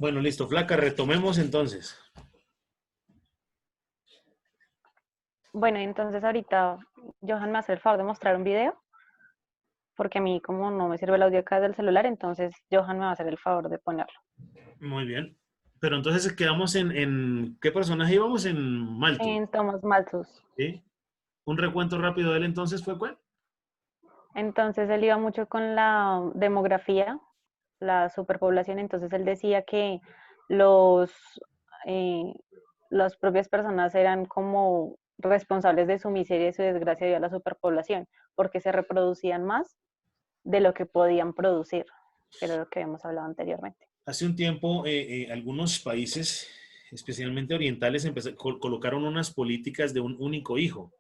Bueno, listo, Flaca, retomemos entonces. Bueno, entonces ahorita Johan me hace el favor de mostrar un video, porque a mí como no me sirve el audio acá del celular, entonces Johan me va a hacer el favor de ponerlo. Muy bien. Pero entonces quedamos en ¿qué personaje íbamos? En Malthus, En Thomas Malthus. ¿sí? Un recuento rápido de él entonces fue ¿cuál? Entonces él iba mucho con la demografía, la superpoblación, entonces él decía que los, eh, las propias personas eran como responsables de su miseria y su desgracia debido a la superpoblación, porque se reproducían más de lo que podían producir, que era lo que habíamos hablado anteriormente. Hace un tiempo, algunos países, especialmente orientales, colocaron unas políticas de un único hijo.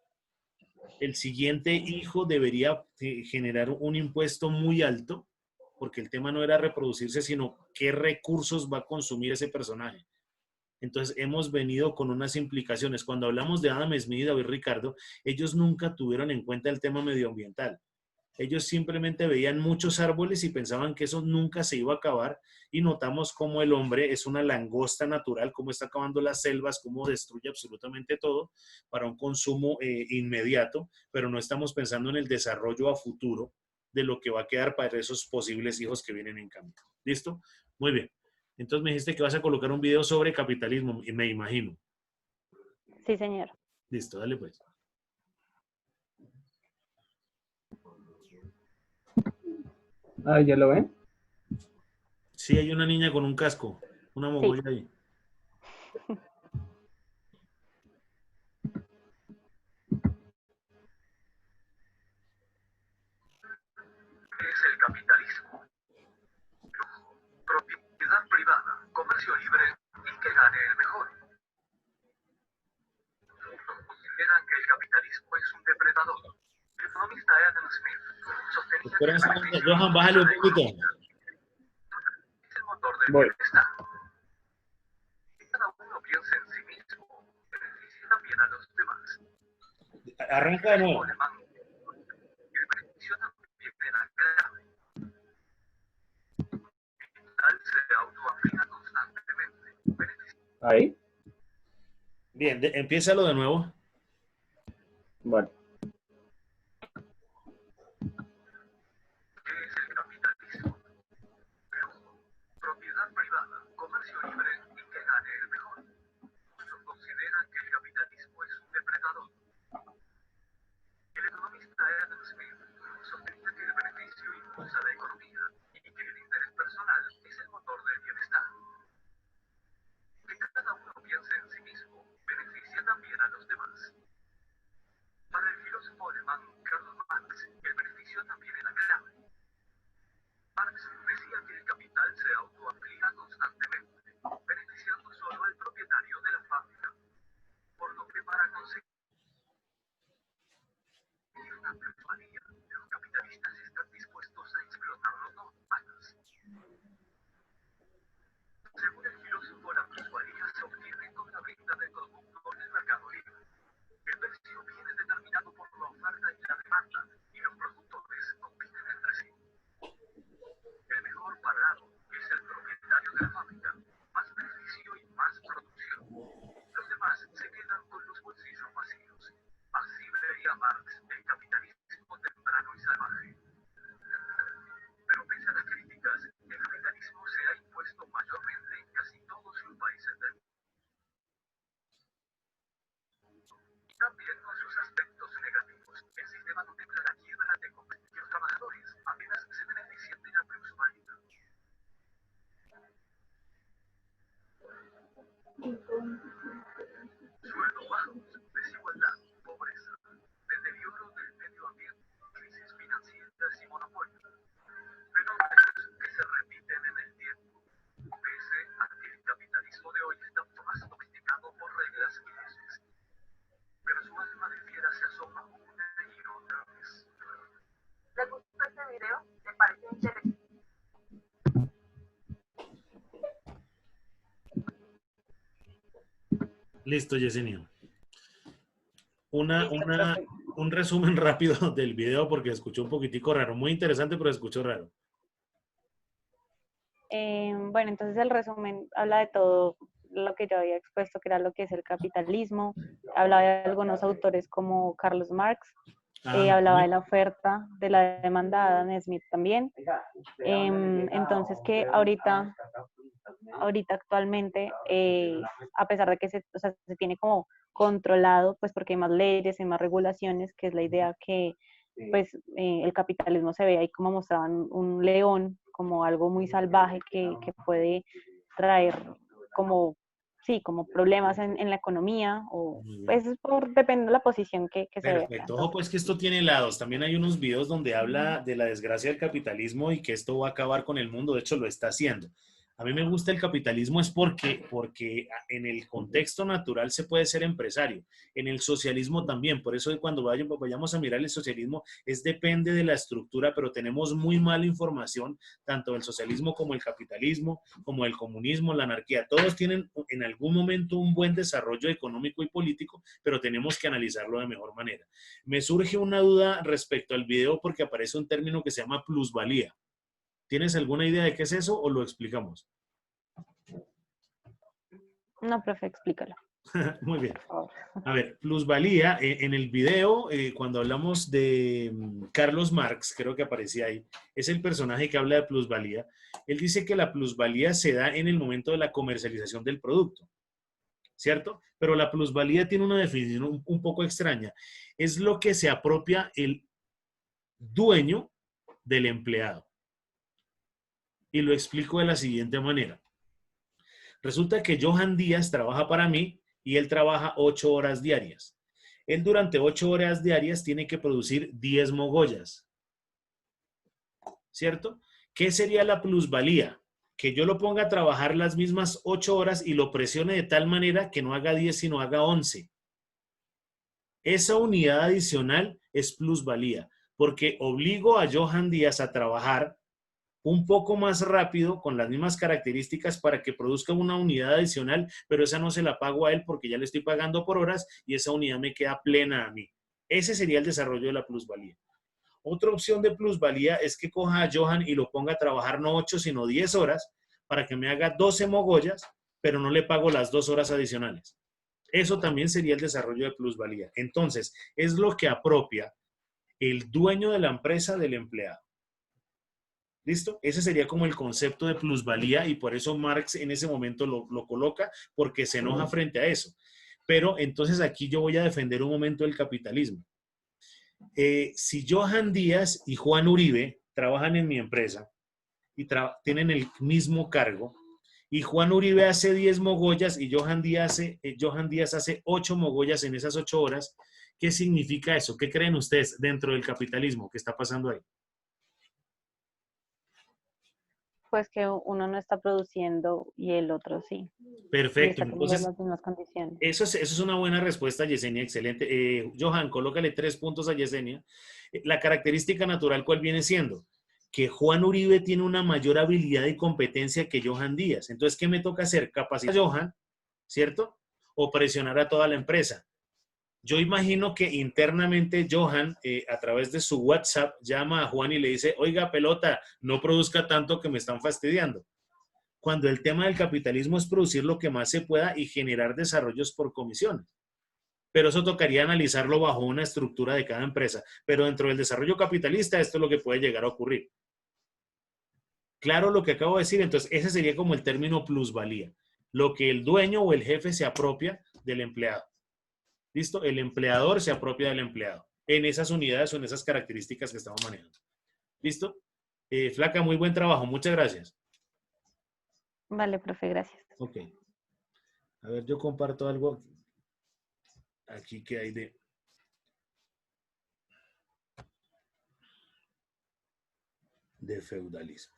El siguiente hijo debería generar un impuesto muy alto, porque el tema no era reproducirse, sino qué recursos va a consumir ese personaje. Entonces, hemos venido con unas implicaciones. Cuando hablamos de Adam Smith y David Ricardo, ellos nunca tuvieron en cuenta el tema medioambiental. Ellos simplemente veían muchos árboles y pensaban que eso nunca se iba a acabar, y notamos cómo el hombre es una langosta natural, cómo está acabando las selvas, cómo destruye absolutamente todo para un consumo inmediato, pero no estamos pensando en el desarrollo a futuro de lo que va a quedar para esos posibles hijos que vienen en cambio. ¿Listo? Muy bien. Entonces me dijiste que vas a colocar un video sobre capitalismo, y me imagino. Sí, señor. Listo, dale pues. Ah, ¿ya lo ven? Sí, hay una niña con un casco, una Sí. mogolla ahí. Es el capitalismo. Propiedad privada, comercio libre y que gane el mejor. Consideran que el capitalismo es un depredador. El economista Adam Smith sostenía que Espera un el segundo. beneficio Johan, bájale un de la poquito. economía es el motor del Voy. bienestar. Que cada uno piense en sí mismo, beneficie también a los demás. Arranca de nuevo. Alemán, el beneficio también era clave. Tal se autoaplica constantemente. Ahí. Bien, empiézalo de nuevo. Bueno. ¿Qué es el capitalismo? Propiedad privada, comercio libre y que gane el mejor. Muchos consideran que el capitalismo es un depredador. El economista Adam Smith sostenía que el beneficio impulsa la economía y que el interés personal es el motor del bienestar. Que cada uno piense en sí mismo beneficia también a los demás. Para el filósofo alemán Karl Marx, el beneficio también era clave. Marx decía que el capital se autoaplica constantemente, beneficiando solo al propietario de la fábrica, por lo que para conseguir una plusvalía, los capitalistas están dispuestos a explotar los dos bandas. Según el filósofo, la plusvalía se obtiene con la venta del producto en el mercado libre. El precio viene determinado por la oferta y la demanda, y los productores compiten entre sí. El mejor pagado es el propietario de la fábrica, más beneficio y más producción. Los demás se quedan con los bolsillos vacíos. Así veía Marx el capitalismo temprano y salvaje. Pero pese a las críticas, el capitalismo se ha impuesto mayormente en casi todos los países del mundo. También con sus aspectos negativos, el sistema contempla la quiebra de los trabajadores apenas se benefician de la plusvalía. Sueldos bajos, desigualdad, pobreza, deterioro del medio ambiente, crisis financieras y monopolio. Fenómenos que se repiten en el tiempo, pese a que el capitalismo de hoy está mucho más sofisticado por reglas y leyes. Pero su alma de fiera se asoma una y otra vez. ¿Le gustó este video? ¿Le pareció interesante? Listo, Yesenia. Listo, profe. Un resumen rápido del video porque escuché un poquitico raro. Muy interesante, pero escuchó raro. Bueno, entonces el resumen habla de todo lo que yo había expuesto, que era lo que es el capitalismo. Hablaba de algunos autores como Carlos Marx, hablaba de la oferta, de la demanda de Adam Smith también. Entonces que ahorita actualmente, a pesar de que o sea, se tiene como controlado, pues porque hay más leyes y más regulaciones, que es la idea que pues el capitalismo se ve ahí como mostraban un león, como algo muy salvaje que puede traer como, sí, como problemas en la economía, o pues depende de la posición que se vea. Perfecto. Ojo, pues que esto tiene lados. También hay unos videos donde habla de la desgracia del capitalismo y que esto va a acabar con el mundo. De hecho, lo está haciendo. A mí me gusta el capitalismo es porque en el contexto natural se puede ser empresario. En el socialismo también. Por eso cuando vayamos a mirar el socialismo, depende de la estructura, pero tenemos muy mala información, tanto del socialismo como el capitalismo, como el comunismo, la anarquía. Todos tienen en algún momento un buen desarrollo económico y político, pero tenemos que analizarlo de mejor manera. Me surge una duda respecto al video porque aparece un término que se llama plusvalía. ¿Tienes alguna idea de qué es eso o lo explicamos? No, profe, explícalo. Muy bien. A ver, plusvalía, en el video, cuando hablamos de Carlos Marx, creo que aparecía ahí, es el personaje que habla de plusvalía. Él dice que la plusvalía se da en el momento de la comercialización del producto, ¿cierto? Pero la plusvalía tiene una definición un poco extraña. Es lo que se apropia el dueño del empleado. Y lo explico de la siguiente manera. Resulta que Johan Díaz trabaja para mí y él trabaja 8 horas diarias. Él durante 8 horas diarias tiene que producir 10 mogollas, ¿cierto? ¿Qué sería la plusvalía? Que yo lo ponga a trabajar las mismas 8 horas y lo presione de tal manera que no haga 10 sino haga 11. Esa unidad adicional es plusvalía, porque obligo a Johan Díaz a trabajar un poco más rápido con las mismas características para que produzca una unidad adicional, pero esa no se la pago a él porque ya le estoy pagando por horas y esa unidad me queda plena a mí. Ese sería el desarrollo de la plusvalía. Otra opción de plusvalía es que coja a Johan y lo ponga a trabajar no 8 sino 10 horas para que me haga 12 mogollas, pero no le pago las 2 horas adicionales. Eso también sería el desarrollo de plusvalía. Entonces, es lo que apropia el dueño de la empresa del empleado. ¿Listo? Ese sería como el concepto de plusvalía y por eso Marx en ese momento lo coloca porque se enoja frente a eso. Pero entonces aquí yo voy a defender un momento el capitalismo. Si Johan Díaz y Juan Uribe trabajan en mi empresa y tienen el mismo cargo y Juan Uribe hace 10 mogollas y Johan Díaz hace 8 mogollas en esas 8 horas, ¿qué significa eso? ¿Qué creen ustedes dentro del capitalismo que está pasando ahí? Pues que uno no está produciendo y el otro sí. Perfecto. Y está teniendo las mismas condiciones. Eso es una buena respuesta, Yesenia, excelente. Johan, colócale 3 puntos a Yesenia. La característica natural, ¿cuál viene siendo? Que Juan Uribe tiene una mayor habilidad y competencia que Johan Díaz. Entonces, ¿qué me toca hacer? Capacitar a Johan, ¿cierto? O presionar a toda la empresa. Yo imagino que internamente Johan, a través de su WhatsApp, llama a Juan y le dice, oiga, pelota, no produzca tanto que me están fastidiando. Cuando el tema del capitalismo es producir lo que más se pueda y generar desarrollos por comisiones. Pero eso tocaría analizarlo bajo una estructura de cada empresa. Pero dentro del desarrollo capitalista, esto es lo que puede llegar a ocurrir. Claro lo que acabo de decir, entonces ese sería como el término plusvalía. Lo que el dueño o el jefe se apropia del empleado. ¿Listo? El empleador se apropia del empleado en esas unidades o en esas características que estamos manejando. ¿Listo? Flaca, muy buen trabajo. Muchas gracias. Vale, profe, gracias. Ok. A ver, yo comparto algo aquí que hay de feudalismo.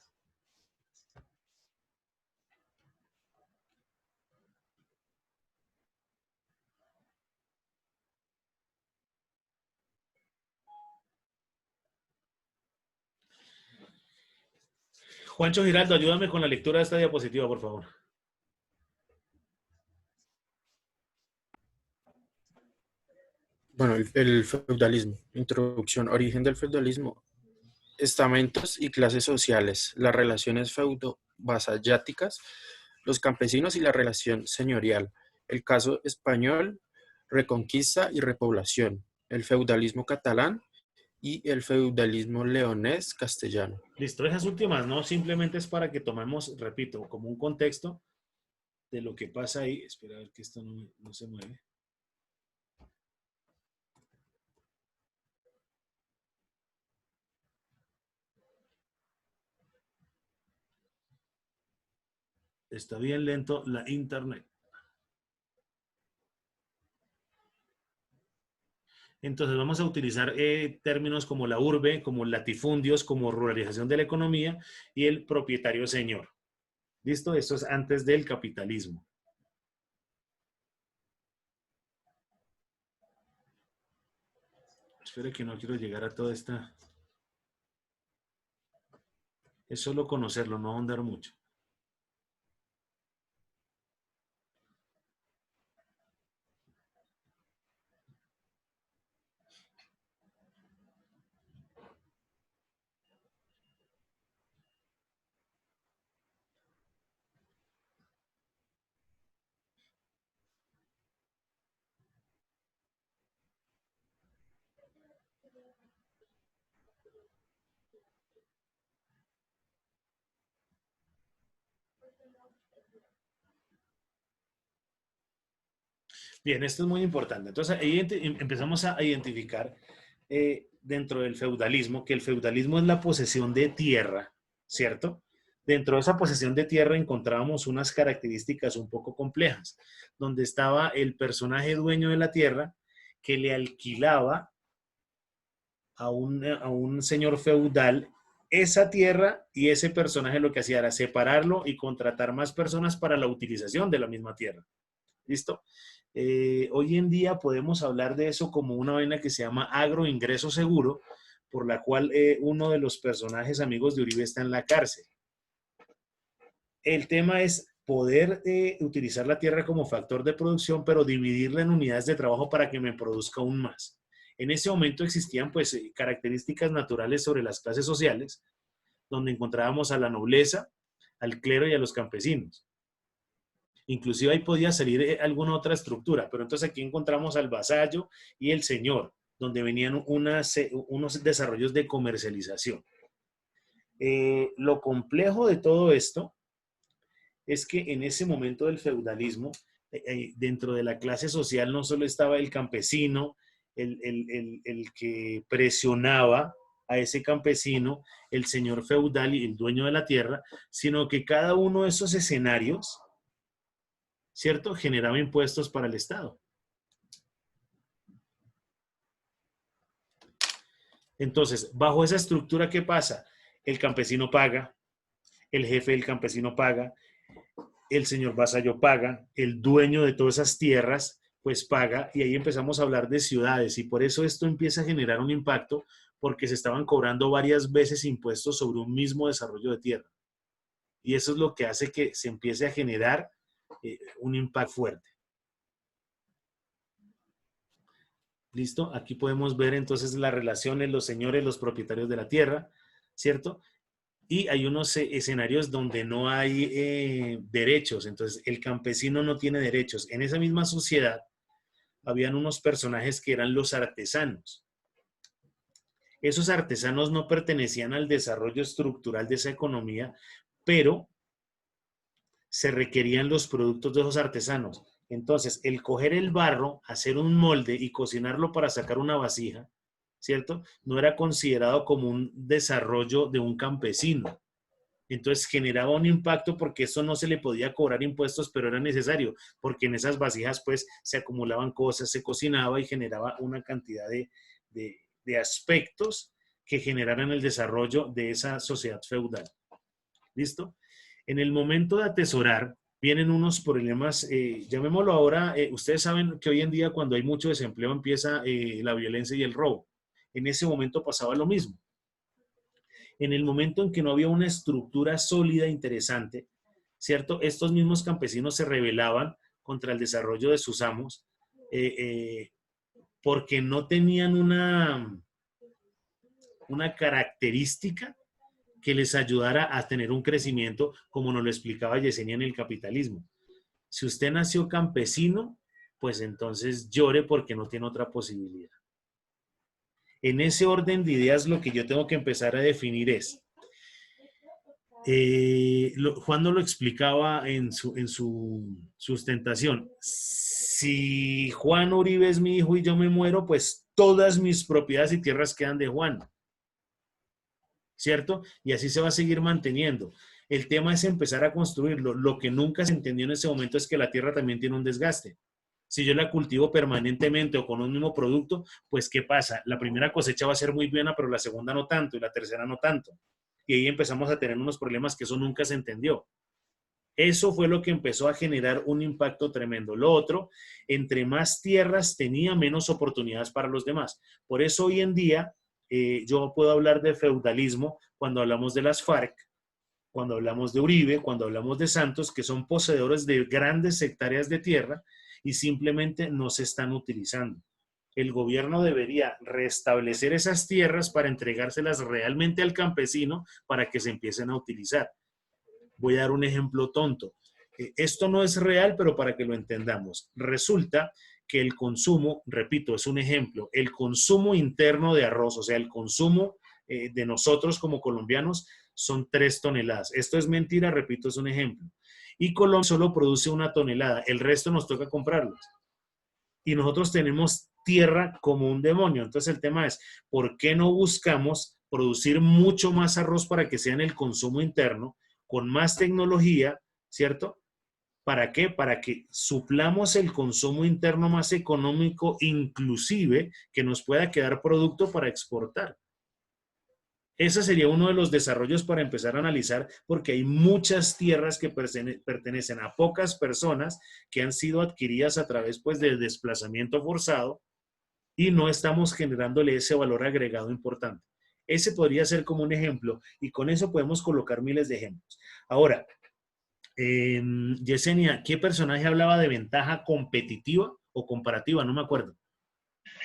Juancho Giraldo, ayúdame con la lectura de esta diapositiva, por favor. Bueno, el feudalismo. Introducción. Origen del feudalismo. Estamentos y clases sociales. Las relaciones vasalláticas, los campesinos y la relación señorial, el caso español, reconquista y repoblación, el feudalismo catalán y el feudalismo leonés castellano. Listo, esas últimas no, simplemente es para que tomemos, repito, como un contexto de lo que pasa ahí. Espera a ver que esto no se mueve. Está bien lento la internet. Entonces vamos a utilizar términos como la urbe, como latifundios, como ruralización de la economía y el propietario señor. ¿Listo? Esto es antes del capitalismo. Espero que no quiero llegar a toda esta... Es solo conocerlo, no ahondar mucho. Bien, esto es muy importante. Entonces, ahí empezamos a identificar dentro del feudalismo, que el feudalismo es la posesión de tierra, ¿cierto? Dentro de esa posesión de tierra encontrábamos unas características un poco complejas, donde estaba el personaje dueño de la tierra que le alquilaba a un señor feudal esa tierra, y ese personaje lo que hacía era separarlo y contratar más personas para la utilización de la misma tierra. ¿Listo? Hoy en día podemos hablar de eso como una vaina que se llama agroingreso seguro, por la cual uno de los personajes amigos de Uribe está en la cárcel. El tema es poder utilizar la tierra como factor de producción, pero dividirla en unidades de trabajo para que me produzca aún más. En ese momento existían pues características naturales sobre las clases sociales, donde encontrábamos a la nobleza, al clero y a los campesinos. Inclusive ahí podía salir alguna otra estructura, pero entonces aquí encontramos al vasallo y el señor, donde venían unos desarrollos de comercialización. Lo complejo de todo esto es que en ese momento del feudalismo, dentro de la clase social no solo estaba el campesino, el que presionaba a ese campesino, el señor feudal y el dueño de la tierra, sino que cada uno de esos escenarios, ¿cierto?, generaba impuestos para el Estado. Entonces, bajo esa estructura, ¿qué pasa? El campesino paga, el jefe del campesino paga, el señor vasallo paga, el dueño de todas esas tierras pues paga, y ahí empezamos a hablar de ciudades, y por eso esto empieza a generar un impacto, porque se estaban cobrando varias veces impuestos sobre un mismo desarrollo de tierra. Y eso es lo que hace que se empiece a generar un impacto fuerte. ¿Listo? Aquí podemos ver entonces las relaciones, los señores, los propietarios de la tierra, ¿cierto? Y hay unos escenarios donde no hay derechos, entonces el campesino no tiene derechos. En esa misma sociedad habían unos personajes que eran los artesanos. Esos artesanos no pertenecían al desarrollo estructural de esa economía, pero se requerían los productos de esos artesanos. Entonces, el coger el barro, hacer un molde y cocinarlo para sacar una vasija, ¿cierto? No era considerado como un desarrollo de un campesino. Entonces generaba un impacto porque eso no se le podía cobrar impuestos, pero era necesario, porque en esas vasijas pues se acumulaban cosas, se cocinaba y generaba una cantidad de aspectos que generaran el desarrollo de esa sociedad feudal. ¿Listo? En el momento de atesorar, vienen unos problemas, llamémoslo ahora, ustedes saben que hoy en día cuando hay mucho desempleo empieza la violencia y el robo. En ese momento pasaba lo mismo. En el momento en que no había una estructura sólida, interesante, ¿cierto? Estos mismos campesinos se rebelaban contra el desarrollo de sus amos porque no tenían una característica que les ayudara a tener un crecimiento, como nos lo explicaba Yesenia en el capitalismo. Si usted nació campesino, pues entonces llore porque no tiene otra posibilidad. En ese orden de ideas, lo que yo tengo que empezar a definir es, Juan nos lo explicaba en su sustentación. Si Juan Uribe es mi hijo y yo me muero, pues todas mis propiedades y tierras quedan de Juan, ¿cierto? Y así se va a seguir manteniendo. El tema es empezar a construirlo. Lo que nunca se entendió en ese momento es que la tierra también tiene un desgaste. Si yo la cultivo permanentemente o con un mismo producto, pues ¿qué pasa? La primera cosecha va a ser muy buena, pero la segunda no tanto y la tercera no tanto. Y ahí empezamos a tener unos problemas que eso nunca se entendió. Eso fue lo que empezó a generar un impacto tremendo. Lo otro, entre más tierras tenía, menos oportunidades para los demás. Por eso hoy en día yo puedo hablar de feudalismo cuando hablamos de las FARC, cuando hablamos de Uribe, cuando hablamos de Santos, que son poseedores de grandes hectáreas de tierra y simplemente no se están utilizando. El gobierno debería restablecer esas tierras para entregárselas realmente al campesino para que se empiecen a utilizar. Voy a dar un ejemplo tonto. Esto no es real, pero para que lo entendamos. Resulta que el consumo, repito, es un ejemplo, el consumo interno de arroz, o sea, el consumo de nosotros como colombianos son 3 toneladas. Esto es mentira, repito, es un ejemplo. Y Colombia solo produce 1 tonelada, el resto nos toca comprarlos. Y nosotros tenemos tierra como un demonio. Entonces el tema es, ¿por qué no buscamos producir mucho más arroz para que sea en el consumo interno, con más tecnología, ¿cierto? ¿Para qué? Para que suplamos el consumo interno más económico, inclusive que nos pueda quedar producto para exportar. Ese sería uno de los desarrollos para empezar a analizar, porque hay muchas tierras que pertenecen a pocas personas que han sido adquiridas a través pues, del desplazamiento forzado y no estamos generándole ese valor agregado importante. Ese podría ser como un ejemplo y con eso podemos colocar miles de ejemplos. Ahora, Yesenia, ¿qué personaje hablaba de ventaja competitiva o comparativa? No me acuerdo.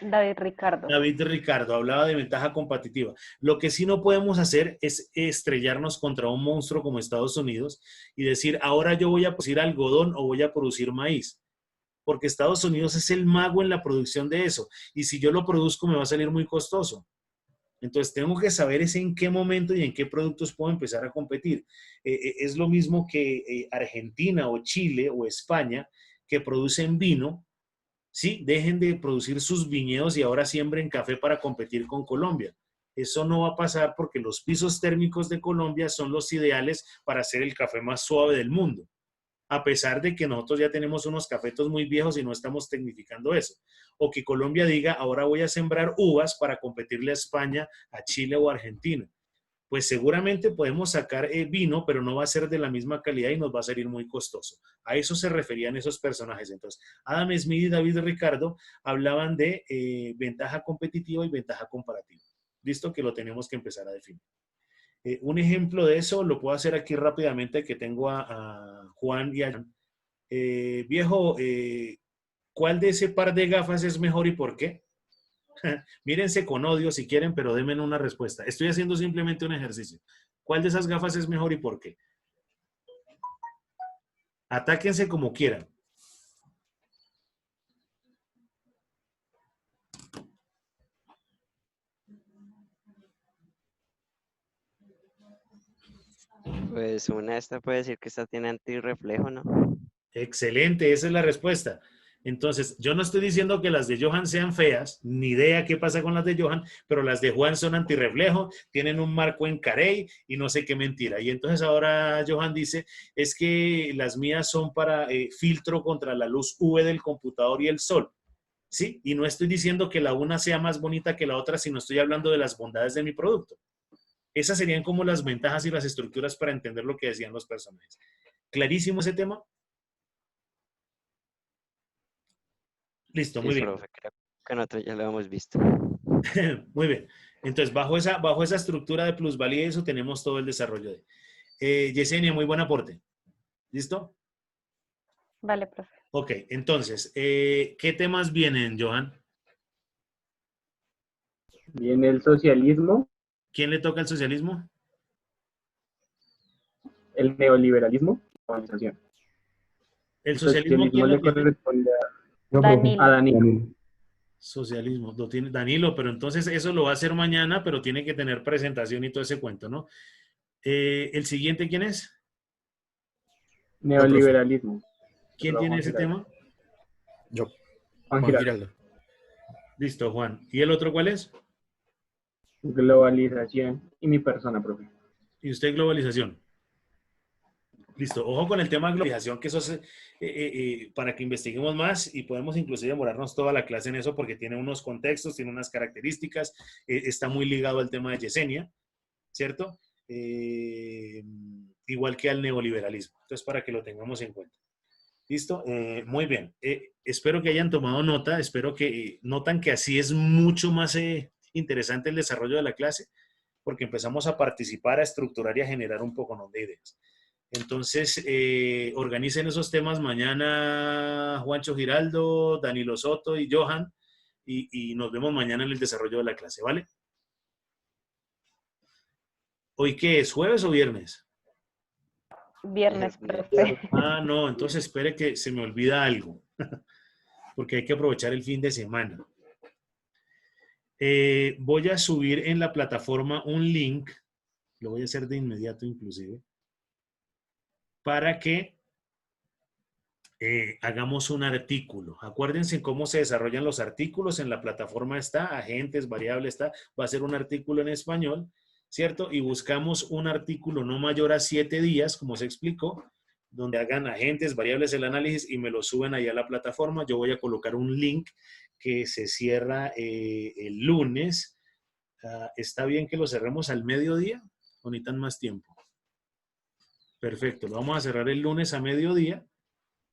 David Ricardo. David Ricardo hablaba de ventaja competitiva. Lo que sí no podemos hacer es estrellarnos contra un monstruo como Estados Unidos y decir, ahora yo voy a producir algodón o voy a producir maíz. Porque Estados Unidos es el mago en la producción de eso. Y si yo lo produzco me va a salir muy costoso. Entonces tengo que saber es en qué momento y en qué productos puedo empezar a competir. Es lo mismo que Argentina o Chile o España que producen vino, ¿sí? Dejen de producir sus viñedos y ahora siembren café para competir con Colombia. Eso no va a pasar porque los pisos térmicos de Colombia son los ideales para hacer el café más suave del mundo. A pesar de que nosotros ya tenemos unos cafetos muy viejos y no estamos tecnificando eso. O que Colombia diga, ahora voy a sembrar uvas para competirle a España, a Chile o a Argentina. Pues seguramente podemos sacar vino, pero no va a ser de la misma calidad y nos va a salir muy costoso. A eso se referían esos personajes. Entonces, Adam Smith y David Ricardo hablaban de ventaja competitiva y ventaja comparativa. Listo, que lo tenemos que empezar a definir. Un ejemplo de eso lo puedo hacer aquí rápidamente, que tengo a Juan y a Jan. Viejo, ¿cuál de ese par de gafas es mejor y por qué? Mírense con odio si quieren, pero denme una respuesta. Estoy haciendo simplemente un ejercicio. ¿Cuál de esas gafas es mejor y por qué? Atáquense como quieran. Pues una de estas puede decir que esta tiene antirreflejo, ¿no? Excelente, esa es la respuesta. Entonces, yo no estoy diciendo que las de Johan sean feas, ni idea qué pasa con las de Johan, pero las de Juan son antirreflejo, tienen un marco en carey y no sé qué mentira. Y entonces ahora Johan dice, es que las mías son para filtro contra la luz UV del computador y el sol. ¿Sí? Y no estoy diciendo que la una sea más bonita que la otra, sino estoy hablando de las bondades de mi producto. Esas serían como las ventajas y las estructuras para entender lo que decían los personajes. ¿Clarísimo ese tema? Listo, muy Sí, bien. profe, creo que nosotros ya lo hemos visto. Muy bien. Entonces, bajo esa estructura de plusvalía, eso tenemos todo el desarrollo de. Yesenia, muy buen aporte. ¿Listo? Vale, profe. Ok, entonces, ¿qué temas vienen, Johan? Viene el socialismo. ¿Quién le toca el socialismo? el neoliberalismo, la globalización. ¿El El socialismo socialismo quién lo le tiene? corresponde Yo, profe. Danilo. a Danilo. Socialismo, lo tiene Danilo, pero entonces eso lo va a hacer mañana, pero tiene que tener presentación y todo ese cuento, ¿no? ¿El siguiente quién es? Neoliberalismo. ¿Quién Juan tiene ese Giraldo. tema? Yo, Juan Juan Giraldo. Giraldo. Listo, Juan. ¿Y el otro cuál es? Globalización y mi persona, profe. Y usted globalización. Listo. Ojo con el tema de globalización, que eso es para que investiguemos más y podemos inclusive demorarnos toda la clase en eso porque tiene unos contextos, tiene unas características, está muy ligado al tema de Yesenia, ¿cierto? Igual que al neoliberalismo. Entonces, para que lo tengamos en cuenta. ¿Listo? Muy bien. Espero que hayan tomado nota, espero que notan que así es mucho más interesante el desarrollo de la clase, porque empezamos a participar, a estructurar y a generar un poco, ¿no?, de ideas. Entonces, organicen esos temas mañana, Juancho Giraldo, Danilo Soto y Johan, y nos vemos mañana en el desarrollo de la clase, ¿vale? ¿Hoy qué es? ¿Jueves o viernes? Viernes, profe. Ah, no, entonces espere que se me olvida algo, porque hay que aprovechar el fin de semana. Voy a subir en la plataforma un link, lo voy a hacer de inmediato inclusive, para que hagamos un artículo. Acuérdense cómo se desarrollan los artículos. En la plataforma está, agentes, variables está, va a ser un artículo en español, ¿cierto? Y buscamos un artículo no mayor a 7 días, como se explicó, donde hagan agentes, variables, el análisis y me lo suben ahí a la plataforma. Yo voy a colocar un link que se cierra el lunes. ¿Está bien que lo cerremos al mediodía o necesitan más tiempo? Perfecto, lo vamos a cerrar el lunes a mediodía,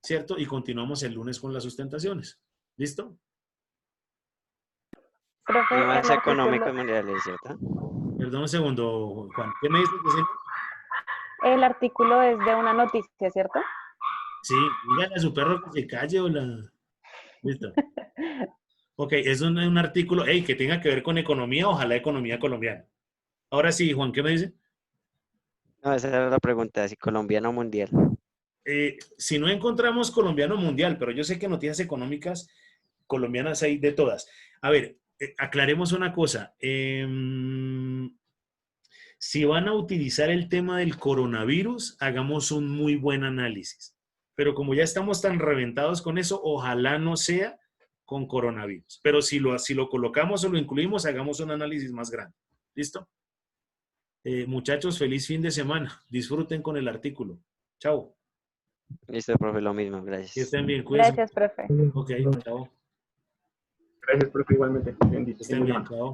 ¿cierto? Y continuamos el lunes con las sustentaciones. ¿Listo? Profe, Más el económicos artículo, mundiales, ¿cierto? Perdón un segundo, Juan. ¿Qué me dices? el artículo es de una noticia, ¿cierto? Sí, dígale a su perro que se calle o la... Listo. Ok, es un artículo, hey, que tenga que ver con economía, ojalá economía colombiana. Ahora sí, Juan, ¿qué me dice? No, esa era la pregunta, si colombiano o mundial. Si no encontramos colombiano mundial, pero yo sé que noticias económicas colombianas hay de todas. A ver, aclaremos una cosa. Si van a utilizar el tema del coronavirus, hagamos un muy buen análisis. Pero como ya estamos tan reventados con eso, ojalá no sea con coronavirus. Pero si lo colocamos o lo incluimos, hagamos un análisis más grande. ¿Listo? Muchachos, feliz fin de semana. Disfruten con el artículo. Chao. Listo, profe, lo mismo, Que gracias. estén bien. Cuídense. Gracias, profe. Ok, chao. Gracias, profe, igualmente. Que Bendiciones. estén bien. Chao.